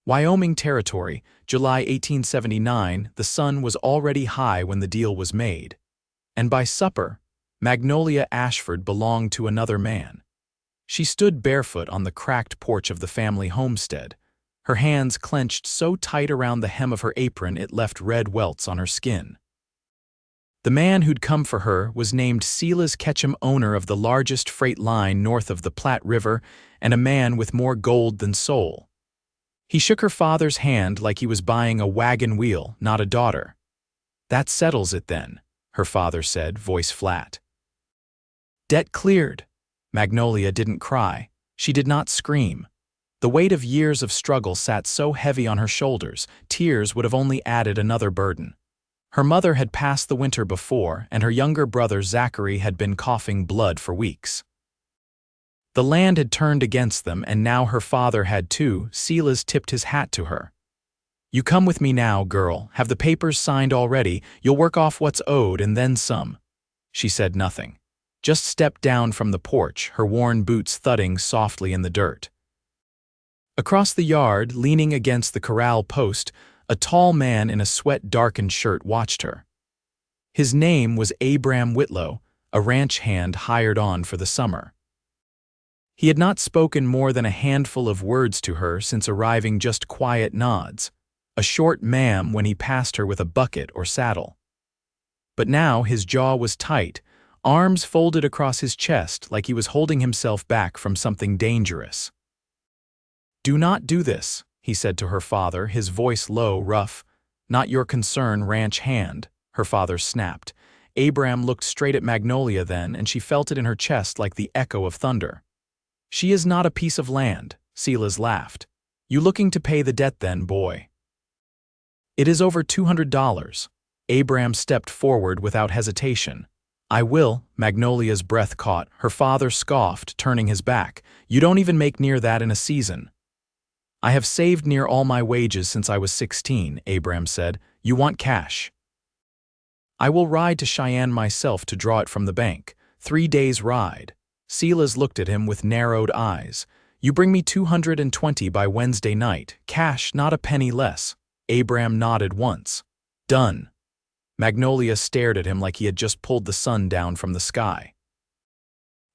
Wyoming Territory, July 1879. The sun was already high when the deal was made. And by supper, Magnolia Ashford belonged to another man. She stood barefoot on the cracked porch of the family homestead, her hands clenched so tight around the hem of her apron it left red welts on her skin. The man who'd come for her was named Silas Ketchum, owner of the largest freight line north of the Platte River, and a man with more gold than soul. He shook her father's hand like he was buying a wagon wheel, not a daughter. "That settles it then," her father said, voice flat. "Debt cleared." Magnolia didn't cry. She did not scream. The weight of years of struggle sat so heavy on her shoulders, tears would have only added another burden. Her mother had passed the winter before, and her younger brother Zachary had been coughing blood for weeks. The land had turned against them, and now her father had too. Silas tipped his hat to her. "You come with me now, girl. Have the papers signed already. You'll work off what's owed and then some." She said nothing. Just stepped down from the porch, her worn boots thudding softly in the dirt. Across the yard, leaning against the corral post, a tall man in a sweat-darkened shirt watched her. His name was Abram Whitlow, a ranch hand hired on for the summer. He had not spoken more than a handful of words to her since arriving, just quiet nods, a short ma'am when he passed her with a bucket or saddle. But now his jaw was tight, arms folded across his chest like he was holding himself back from something dangerous. "Do not do this," he said to her father, his voice low, rough. "Not your concern, ranch hand," her father snapped. Abram looked straight at Magnolia then, and she felt it in her chest like the echo of thunder. "She is not a piece of land," Silas laughed. "You looking to pay the debt then, boy?" "It is over $200. Abram stepped forward without hesitation. "I will." Magnolia's breath caught. Her father scoffed, turning his back. "You don't even make near that in a season." "I have saved near all my wages since I was 16, Abram said. "You want cash?" "I will ride to Cheyenne myself to draw it from the bank. 3 days' ride." Silas looked at him with narrowed eyes. "You bring me 220 by Wednesday night. Cash, not a penny less." Abram nodded once. "Done." Magnolia stared at him like he had just pulled the sun down from the sky.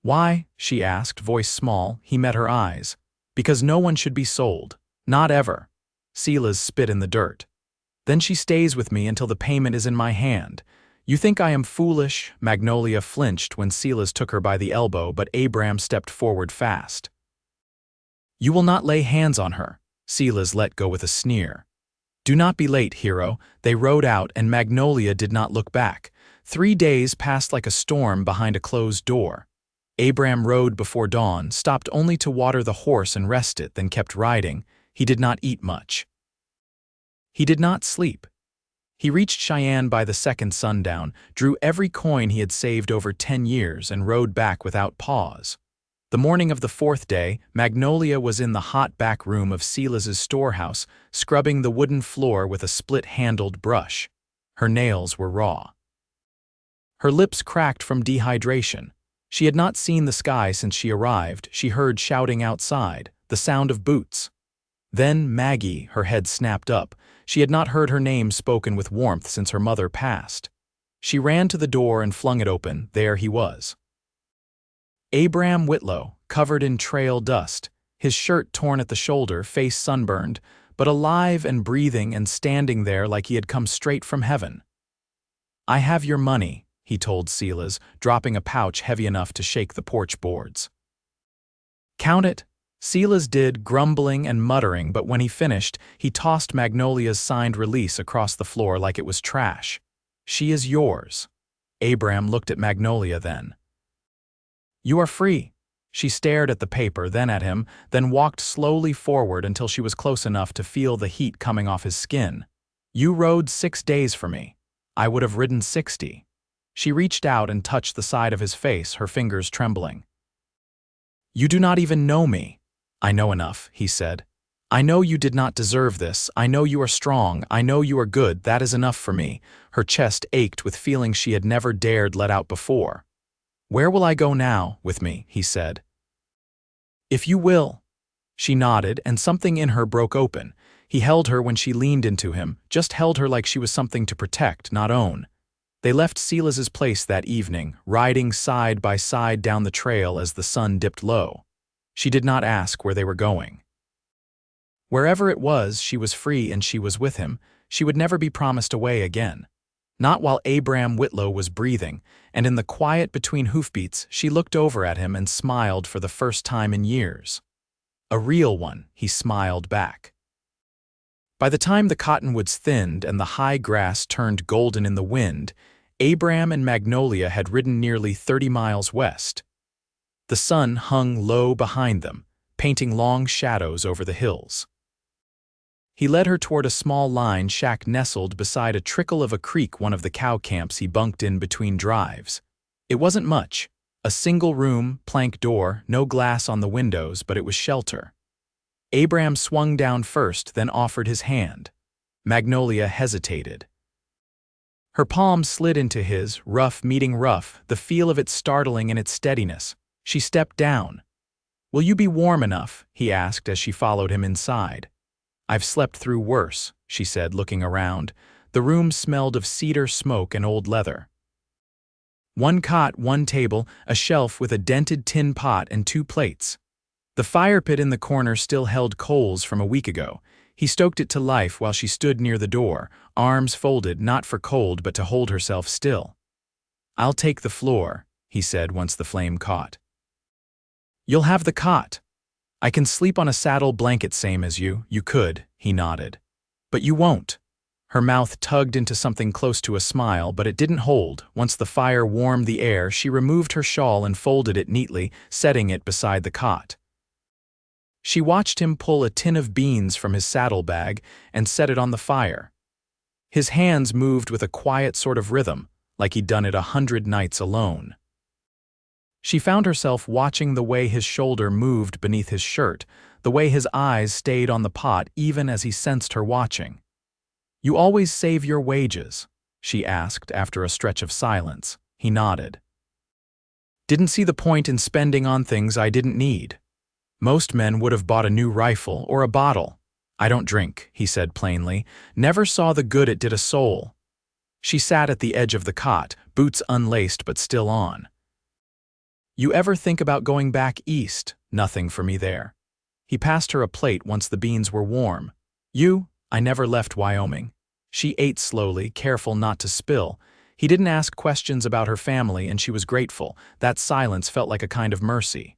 "Why?" she asked, voice small. He met her eyes. "Because no one should be sold. Not ever." Silas spit in the dirt. "Then she stays with me until the payment is in my hand. You think I am foolish?" Magnolia flinched when Silas took her by the elbow, but Abram stepped forward fast. "You will not lay hands on her." Silas let go with a sneer. "Do not be late, hero." They rode out, and Magnolia did not look back. 3 days passed like a storm behind a closed door. Abram rode before dawn, stopped only to water the horse and rest it, then kept riding. He did not eat much. He did not sleep. He reached Cheyenne by the second sundown, drew every coin he had saved over 10 years, and rode back without pause. The morning of the 4th day, Magnolia was in the hot back room of Silas's storehouse, scrubbing the wooden floor with a split-handled brush. Her nails were raw. Her lips cracked from dehydration. She had not seen the sky since she arrived. She heard shouting outside, the sound of boots. Then Maggie, her head snapped up. She had not heard her name spoken with warmth since her mother passed. She ran to the door and flung it open. There he was. Abram Whitlow, covered in trail dust, his shirt torn at the shoulder, face sunburned, but alive and breathing and standing there like he had come straight from heaven. "I have your money," he told Silas, dropping a pouch heavy enough to shake the porch boards. "Count it." Silas did, grumbling and muttering, but when he finished, he tossed Magnolia's signed release across the floor like it was trash. "She is yours." Abram looked at Magnolia then. "You are free." She stared at the paper, then at him, then walked slowly forward until she was close enough to feel the heat coming off his skin. "You rode 6 days for me. I would have ridden 60. She reached out and touched the side of his face, her fingers trembling. "You do not even know me." "I know enough," he said. "I know you did not deserve this. I know you are strong. I know you are good. That is enough for me." Her chest ached with feelings she had never dared let out before. "Where will I go now, with me?" he said. "If you will." She nodded, and something in her broke open. He held her when she leaned into him, just held her like she was something to protect, not own. They left Silas's place that evening, riding side by side down the trail as the sun dipped low. She did not ask where they were going. Wherever it was, she was free and she was with him. She would never be promised away again. Not while Abram Whitlow was breathing, and in the quiet between hoofbeats, she looked over at him and smiled for the first time in years. A real one, he smiled back. By the time the cottonwoods thinned and the high grass turned golden in the wind, Abram and Magnolia had ridden nearly 30 miles west. The sun hung low behind them, painting long shadows over the hills. He led her toward a small line shack nestled beside a trickle of a creek, one of the cow camps he bunked in between drives. It wasn't much. A single room, plank door, no glass on the windows, but it was shelter. Abram swung down first, then offered his hand. Magnolia hesitated. Her palm slid into his, rough meeting rough, the feel of it startling in its steadiness. She stepped down. "Will you be warm enough?" he asked as she followed him inside. "I've slept through worse," she said, looking around. The room smelled of cedar smoke and old leather. One cot, one table, a shelf with a dented tin pot and 2 plates. The fire pit in the corner still held coals from a week ago. He stoked it to life while she stood near the door, arms folded, not for cold but to hold herself still. "I'll take the floor," he said once the flame caught. "You'll have the cot. I can sleep on a saddle blanket same as you could," he nodded. "But you won't." Her mouth tugged into something close to a smile, but it didn't hold. Once the fire warmed the air, she removed her shawl and folded it neatly, setting it beside the cot. She watched him pull a tin of beans from his saddlebag and set it on the fire. His hands moved with a quiet sort of rhythm, like he'd done it 100 nights alone. She found herself watching the way his shoulder moved beneath his shirt, the way his eyes stayed on the pot even as he sensed her watching. "You always save your wages?" she asked after a stretch of silence. He nodded. "Didn't see the point in spending on things I didn't need. Most men would have bought a new rifle or a bottle. I don't drink," he said plainly. "Never saw the good it did a soul." She sat at the edge of the cot, boots unlaced but still on. "You ever think about going back east? Nothing for me there." He passed her a plate once the beans were warm. "I never left Wyoming." She ate slowly, careful not to spill. He didn't ask questions about her family, and she was grateful. That silence felt like a kind of mercy.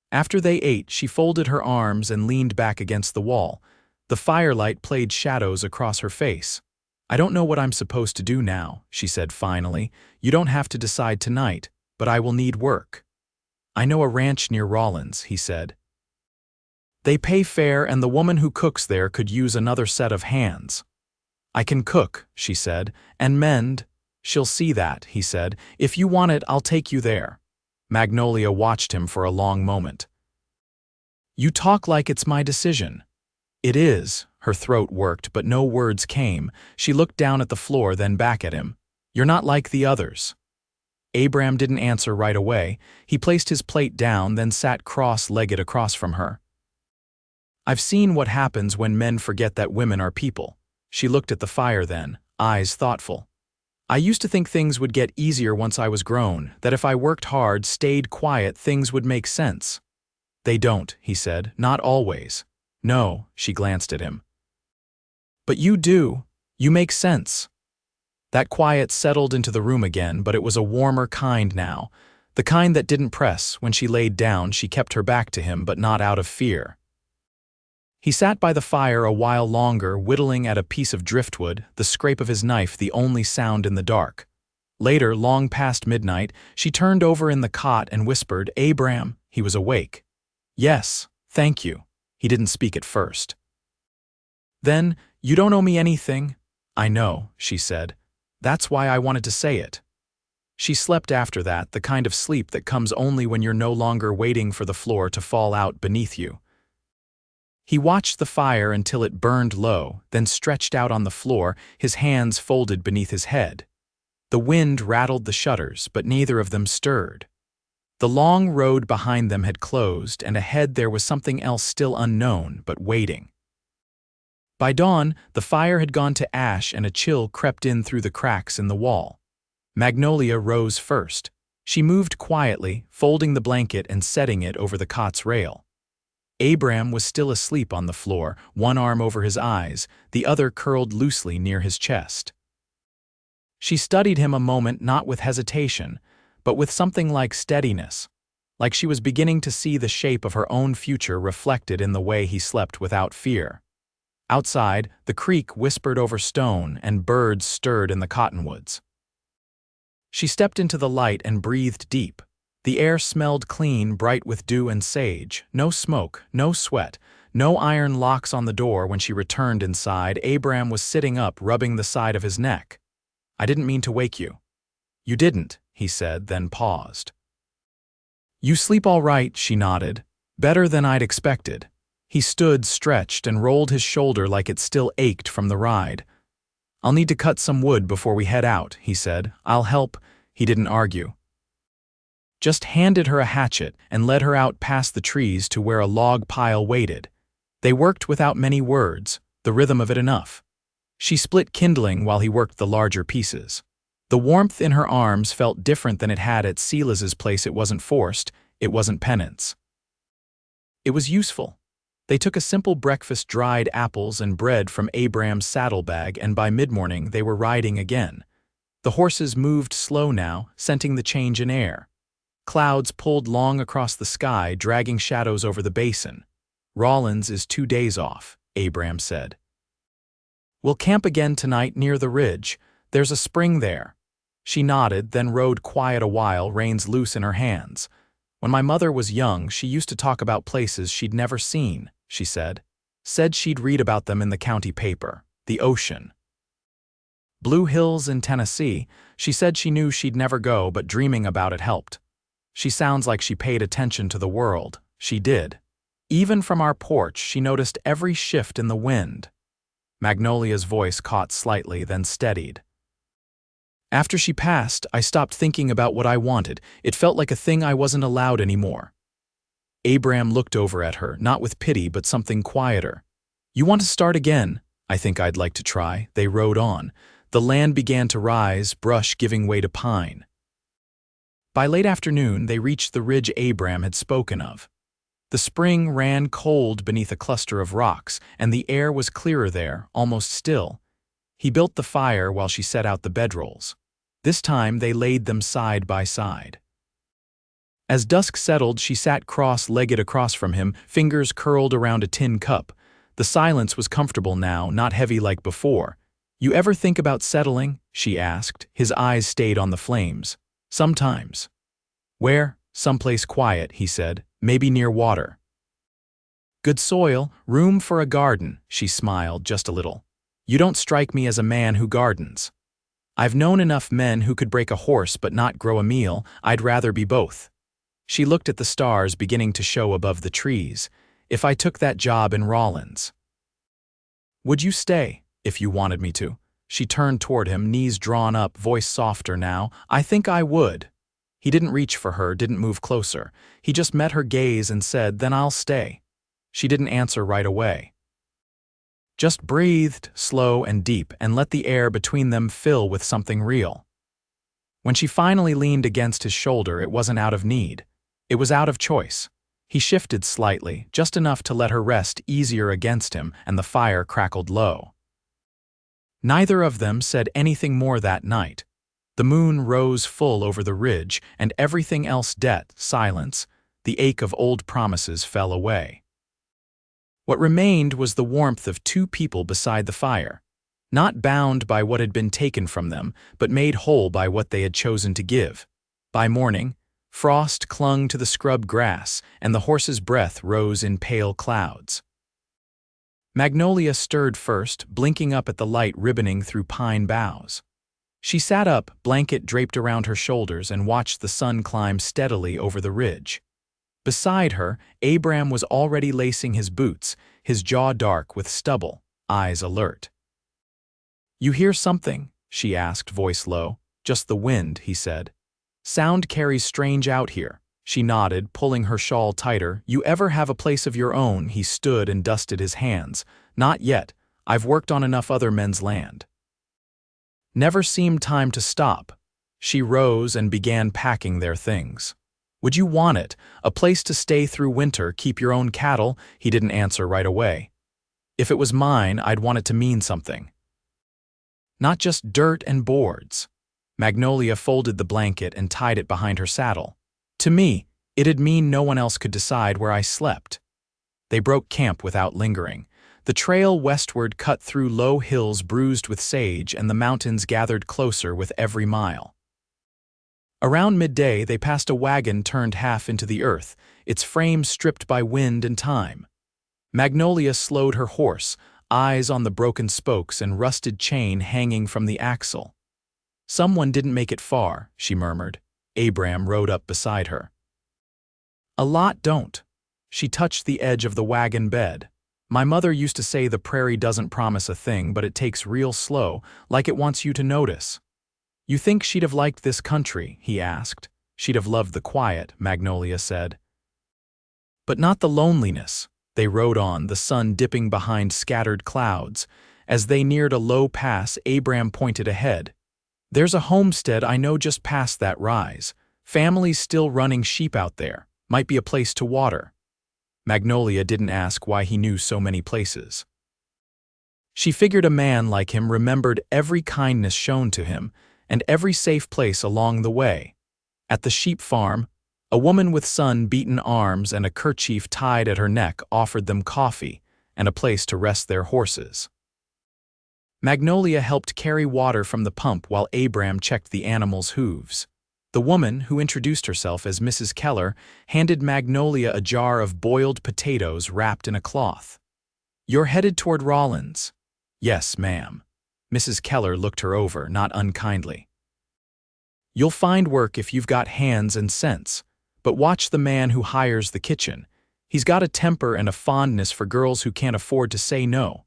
After they ate, she folded her arms and leaned back against the wall. The firelight played shadows across her face. "I don't know what I'm supposed to do now," she said finally. "You don't have to decide tonight, but I will need work." "I know a ranch near Rawlins," he said. "They pay fair and the woman who cooks there could use another set of hands." "I can cook," she said, "and mend." "She'll see that," he said. "If you want it, I'll take you there." Magnolia watched him for a long moment. "You talk like it's my decision." "It is." Her throat worked, but no words came. She looked down at the floor, then back at him. "You're not like the others." Abram didn't answer right away. He placed his plate down, then sat cross-legged across from her. "I've seen what happens when men forget that women are people." She looked at the fire then, eyes thoughtful. "I used to think things would get easier once I was grown, that if I worked hard, stayed quiet, things would make sense." "They don't," he said, "not always." "No," she glanced at him. "But you do. You make sense." That quiet settled into the room again, but it was a warmer kind now. The kind that didn't press. When she laid down, she kept her back to him, but not out of fear. He sat by the fire a while longer, whittling at a piece of driftwood, the scrape of his knife the only sound in the dark. Later, long past midnight, she turned over in the cot and whispered, "Abram." He was awake. "Yes, thank you." He didn't speak at first. Then, "You don't owe me anything." "I know," she said. "That's why I wanted to say it." She slept after that, the kind of sleep that comes only when you're no longer waiting for the floor to fall out beneath you. He watched the fire until it burned low, then stretched out on the floor, his hands folded beneath his head. The wind rattled the shutters, but neither of them stirred. The long road behind them had closed, and ahead there was something else still unknown, but waiting. By dawn, the fire had gone to ash and a chill crept in through the cracks in the wall. Magnolia rose first. She moved quietly, folding the blanket and setting it over the cot's rail. Abram was still asleep on the floor, one arm over his eyes, the other curled loosely near his chest. She studied him a moment, not with hesitation, but with something like steadiness, like she was beginning to see the shape of her own future reflected in the way he slept without fear. Outside, the creek whispered over stone and birds stirred in the cottonwoods. She stepped into the light and breathed deep. The air smelled clean, bright with dew and sage. No smoke, no sweat, no iron locks on the door. When she returned inside, Abram was sitting up, rubbing the side of his neck. "I didn't mean to wake you." "You didn't," he said, then paused. "You sleep all right," she nodded. "Better than I'd expected." He stood, stretched, and rolled his shoulder like it still ached from the ride. "I'll need to cut some wood before we head out," he said. "I'll help." He didn't argue. Just handed her a hatchet and led her out past the trees to where a log pile waited. They worked without many words, the rhythm of it enough. She split kindling while he worked the larger pieces. The warmth in her arms felt different than it had at Silas's place. It wasn't forced, it wasn't penance. It was useful. They took a simple breakfast, dried apples and bread from Abram's saddlebag, and by mid-morning they were riding again. The horses moved slow now, scenting the change in air. Clouds pulled long across the sky, dragging shadows over the basin. "Rollins is 2 days off," Abram said. "We'll camp again tonight near the ridge. There's a spring there." She nodded, then rode quiet a while, reins loose in her hands. "When my mother was young, she used to talk about places she'd never seen," she said. "Said she'd read about them in the county paper. The ocean. Blue Hills in Tennessee. She said she knew she'd never go, but dreaming about it helped. She sounds like she paid attention to the world." She did. Even from our porch, she noticed every shift in the wind. Magnolia's voice caught slightly, then steadied. "After she passed, I stopped thinking about what I wanted. It felt like a thing I wasn't allowed anymore." Abram looked over at her, not with pity, but something quieter. "You want to start again?" "I think I'd like to try." They rode on. The land began to rise, brush giving way to pine. By late afternoon, they reached the ridge Abram had spoken of. The spring ran cold beneath a cluster of rocks, and the air was clearer there, almost still. He built the fire while she set out the bedrolls. This time they laid them side by side. As dusk settled, she sat cross-legged across from him, fingers curled around a tin cup. The silence was comfortable now, not heavy like before. "You ever think about settling?" she asked. His eyes stayed on the flames. "Sometimes." "Where?" "Someplace quiet," he said. "Maybe near water." "Good soil, room for a garden." She smiled just a little. "You don't strike me as a man who gardens." "I've known enough men who could break a horse but not grow a meal. I'd rather be both." She looked at the stars beginning to show above the trees. "If I took that job in Rollins." "Would you stay?" "If you wanted me to." She turned toward him, knees drawn up, voice softer now. "I think I would." He didn't reach for her, didn't move closer. He just met her gaze and said, "Then I'll stay." She didn't answer right away. Just breathed, slow and deep, and let the air between them fill with something real. When she finally leaned against his shoulder, it wasn't out of need. It was out of choice. He shifted slightly, just enough to let her rest easier against him, and the fire crackled low. Neither of them said anything more that night. The moon rose full over the ridge, and everything else silence. The ache of old promises fell away. What remained was the warmth of two people beside the fire, not bound by what had been taken from them, but made whole by what they had chosen to give. By morning, frost clung to the scrub grass, and the horse's breath rose in pale clouds. Magnolia stirred first, blinking up at the light ribboning through pine boughs. She sat up, blanket draped around her shoulders, and watched the sun climb steadily over the ridge. Beside her, Abram was already lacing his boots, his jaw dark with stubble, eyes alert. "You hear something?" she asked, voice low. "Just the wind," he said. "Sound carries strange out here." She nodded, pulling her shawl tighter. "You ever have a place of your own?" He stood and dusted his hands. "Not yet. I've worked on enough other men's land." Never seemed time to stop. She rose and began packing their things. "Would you want it? A place to stay through winter, keep your own cattle?" He didn't answer right away. "If it was mine, I'd want it to mean something. Not just dirt and boards." Magnolia folded the blanket and tied it behind her saddle. "To me, it'd mean no one else could decide where I slept." They broke camp without lingering. The trail westward cut through low hills bruised with sage, and the mountains gathered closer with every mile. Around midday, they passed a wagon turned half into the earth, its frame stripped by wind and time. Magnolia slowed her horse, eyes on the broken spokes and rusted chain hanging from the axle. "Someone didn't make it far," she murmured. Abram rode up beside her. "A lot don't." She touched the edge of the wagon bed. "My mother used to say the prairie doesn't promise a thing, but it takes real slow, like it wants you to notice." "You think she'd have liked this country?" he asked. "She'd have loved the quiet," Magnolia said. "But not the loneliness." They rode on, the sun dipping behind scattered clouds. As they neared a low pass, Abram pointed ahead. "There's a homestead I know just past that rise. Families still running sheep out there. Might be a place to water." Magnolia didn't ask why he knew so many places. She figured a man like him remembered every kindness shown to him, and every safe place along the way. At the sheep farm, a woman with sun-beaten arms and a kerchief tied at her neck offered them coffee and a place to rest their horses. Magnolia helped carry water from the pump while Abram checked the animals' hooves. The woman, who introduced herself as Mrs. Keller, handed Magnolia a jar of boiled potatoes wrapped in a cloth. "You're headed toward Rawlins." "Yes, ma'am." Mrs. Keller looked her over, not unkindly. "You'll find work if you've got hands and sense, but watch the man who hires the kitchen. He's got a temper and a fondness for girls who can't afford to say no."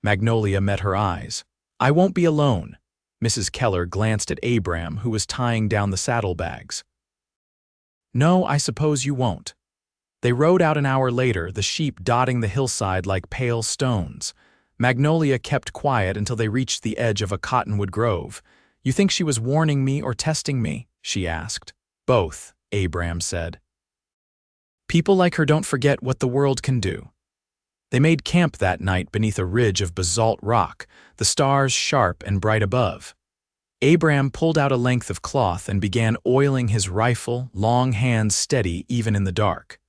Magnolia met her eyes. "I won't be alone." Mrs. Keller glanced at Abram, who was tying down the saddlebags. "No, I suppose you won't." They rode out an hour later, the sheep dotting the hillside like pale stones. Magnolia kept quiet until they reached the edge of a cottonwood grove. "You think she was warning me or testing me?" she asked. "Both," Abram said. "People like her don't forget what the world can do." They made camp that night beneath a ridge of basalt rock, the stars sharp and bright above. Abram pulled out a length of cloth and began oiling his rifle, long hands steady even in the dark.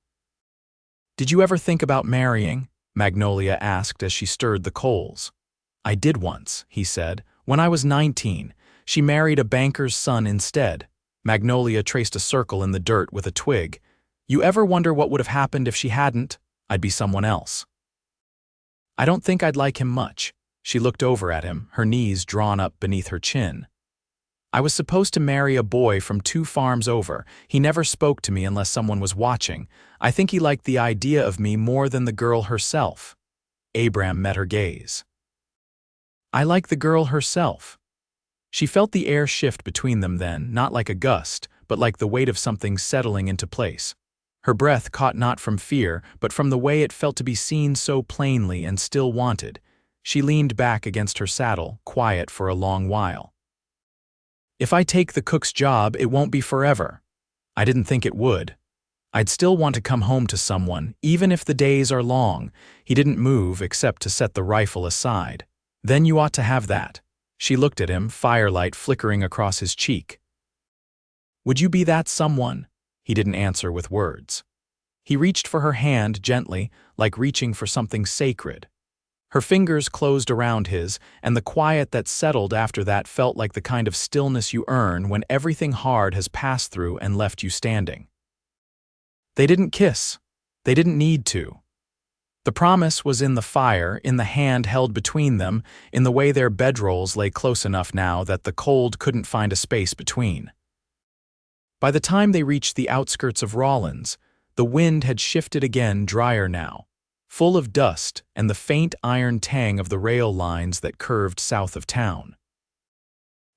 "Did you ever think about marrying?" Magnolia asked as she stirred the coals. "I did once," he said. "When I was 19, she married a banker's son instead." Magnolia traced a circle in the dirt with a twig. "You ever wonder what would have happened if she hadn't? I'd be someone else." "I don't think I'd like him much." She looked over at him, her knees drawn up beneath her chin. "I was supposed to marry a boy from 2 farms over. He never spoke to me unless someone was watching. I think he liked the idea of me more than the girl herself." Abram met her gaze. "I like the girl herself." She felt the air shift between them then, not like a gust, but like the weight of something settling into place. Her breath caught not from fear, but from the way it felt to be seen so plainly and still wanted. She leaned back against her saddle, quiet for a long while. "If I take the cook's job, it won't be forever." "I didn't think it would. I'd still want to come home to someone, even if the days are long." He didn't move except to set the rifle aside. "Then you ought to have that." She looked at him, firelight flickering across his cheek. "Would you be that someone?" He didn't answer with words. He reached for her hand gently, like reaching for something sacred. Her fingers closed around his, and the quiet that settled after that felt like the kind of stillness you earn when everything hard has passed through and left you standing. They didn't kiss. They didn't need to. The promise was in the fire, in the hand held between them, in the way their bedrolls lay close enough now that the cold couldn't find a space between. By the time they reached the outskirts of Rawlins, the wind had shifted again, drier now, full of dust and the faint iron tang of the rail lines that curved south of town.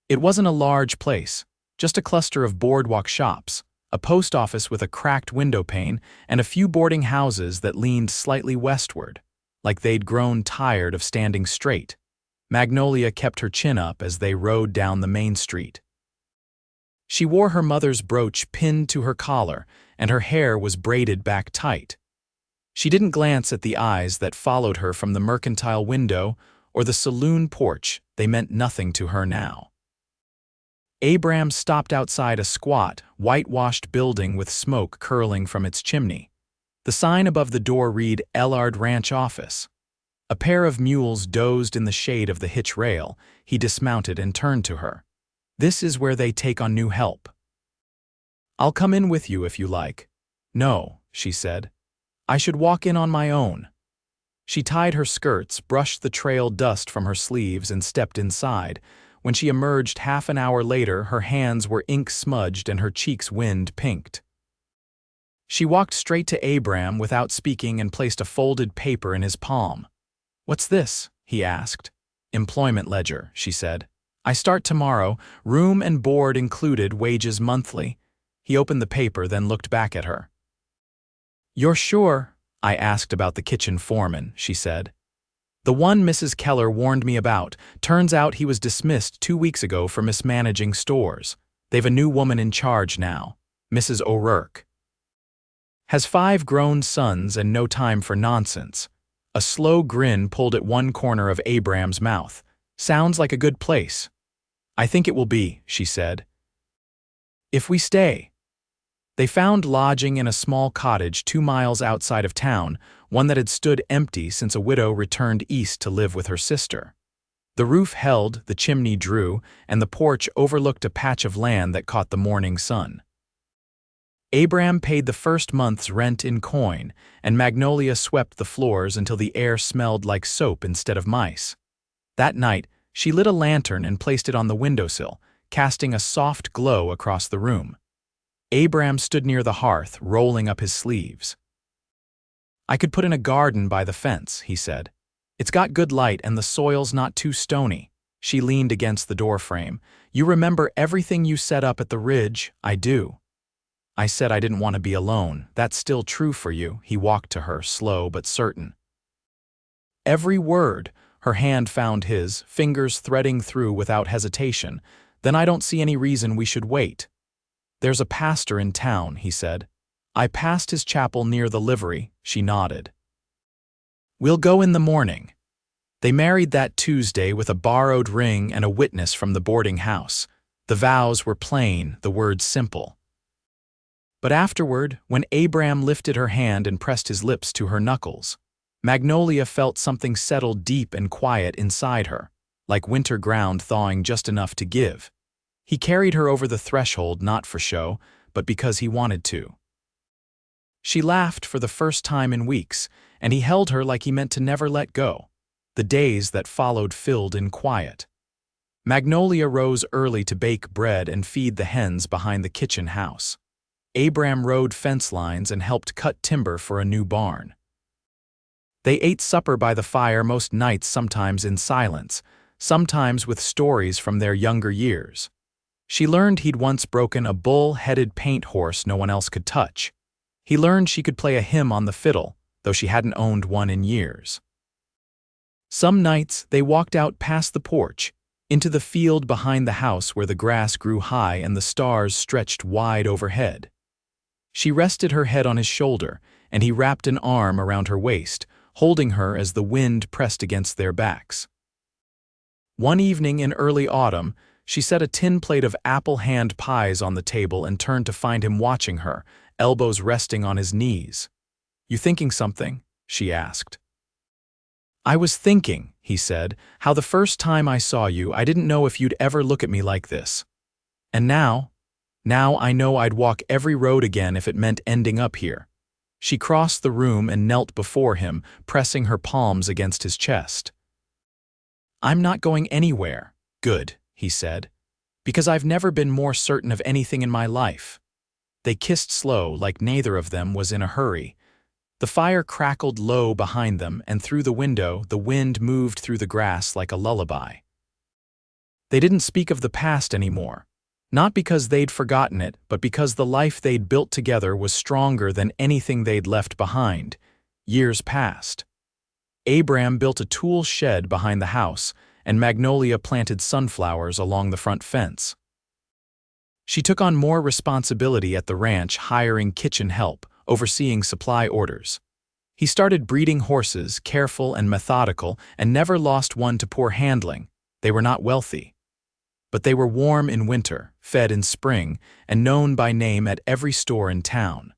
It wasn't a large place, just a cluster of boardwalk shops, a post office with a cracked window pane, and a few boarding houses that leaned slightly westward. like they'd grown tired of standing straight. Magnolia kept her chin up as they rode down the main street. She wore her mother's brooch pinned to her collar, and her hair was braided back tight. She didn't glance at the eyes that followed her from the mercantile window or the saloon porch. They meant nothing to her now. Abram stopped outside a squat, whitewashed building with smoke curling from its chimney. The sign above the door read Ellard Ranch Office. A pair of mules dozed in the shade of the hitch rail. He dismounted and turned to her. "This is where they take on new help." "I'll come in with you if you like." "No," she said. "I should walk in on my own." She tied her skirts, brushed the trail dust from her sleeves, and stepped inside. When she emerged half an hour later, her hands were ink-smudged and her cheeks wind-pinked. She walked straight to Abram without speaking and placed a folded paper in his palm. "What's this?" he asked. "Employment ledger," she said. "I start tomorrow, room and board included, wages monthly." He opened the paper, then looked back at her. "You're sure?" "I asked about the kitchen foreman," she said. "The one Mrs. Keller warned me about. Turns out he was dismissed 2 weeks ago for mismanaging stores. They've a new woman in charge now, Mrs. O'Rourke. Has 5 grown sons and no time for nonsense." A slow grin pulled at one corner of Abram's mouth. "Sounds like a good place." "I think it will be," she said. "If we stay." They found lodging in a small cottage 2 miles outside of town, one that had stood empty since a widow returned east to live with her sister. The roof held, the chimney drew, and the porch overlooked a patch of land that caught the morning sun. Abram paid the first month's rent in coin, and Magnolia swept the floors until the air smelled like soap instead of mice. That night, she lit a lantern and placed it on the windowsill, casting a soft glow across the room. Abram stood near the hearth, rolling up his sleeves. "I could put in a garden by the fence," he said. "It's got good light and the soil's not too stony." She leaned against the doorframe. "You remember everything you set up at the ridge?" "I do." "I said I didn't want to be alone. That's still true for you." He walked to her, slow but certain. "Every word." Her hand found his, fingers threading through without hesitation. "Then I don't see any reason we should wait." "There's a pastor in town," he said. "I passed his chapel near the livery." She nodded. "We'll go in the morning." They married that Tuesday with a borrowed ring and a witness from the boarding house. The vows were plain, the words simple. But afterward, when Abram lifted her hand and pressed his lips to her knuckles, Magnolia felt something settle deep and quiet inside her, like winter ground thawing just enough to give. He carried her over the threshold not for show, but because he wanted to. She laughed for the first time in weeks, and he held her like he meant to never let go. The days that followed filled in quiet. Magnolia rose early to bake bread and feed the hens behind the kitchen house. Abram rode fence lines and helped cut timber for a new barn. They ate supper by the fire most nights, sometimes in silence, sometimes with stories from their younger years. She learned he'd once broken a bull-headed paint horse no one else could touch. He learned she could play a hymn on the fiddle, though she hadn't owned one in years. Some nights they walked out past the porch, into the field behind the house where the grass grew high and the stars stretched wide overhead. She rested her head on his shoulder, and he wrapped an arm around her waist, holding her as the wind pressed against their backs. One evening in early autumn, she set a tin plate of apple hand pies on the table and turned to find him watching her, elbows resting on his knees. "You thinking something?" she asked. "I was thinking," he said, "how the first time I saw you, I didn't know if you'd ever look at me like this. And now I know I'd walk every road again if it meant ending up here." She crossed the room and knelt before him, pressing her palms against his chest. "I'm not going anywhere." "Good," he said, "because I've never been more certain of anything in my life." They kissed slow, like neither of them was in a hurry. The fire crackled low behind them, and through the window the wind moved through the grass like a lullaby. They didn't speak of the past anymore, not because they'd forgotten it, but because the life they'd built together was stronger than anything they'd left behind. Years passed. Abram built a tool shed behind the house, and Magnolia planted sunflowers along the front fence. She took on more responsibility at the ranch, hiring kitchen help, overseeing supply orders. He started breeding horses, careful and methodical, and never lost one to poor handling. They were not wealthy. But they were warm in winter, fed in spring, and known by name at every store in town.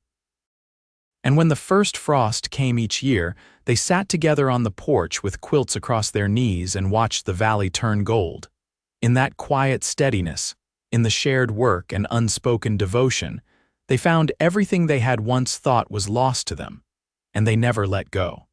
And when the first frost came each year, they sat together on the porch with quilts across their knees and watched the valley turn gold. In that quiet steadiness, in the shared work and unspoken devotion, they found everything they had once thought was lost to them, and they never let go.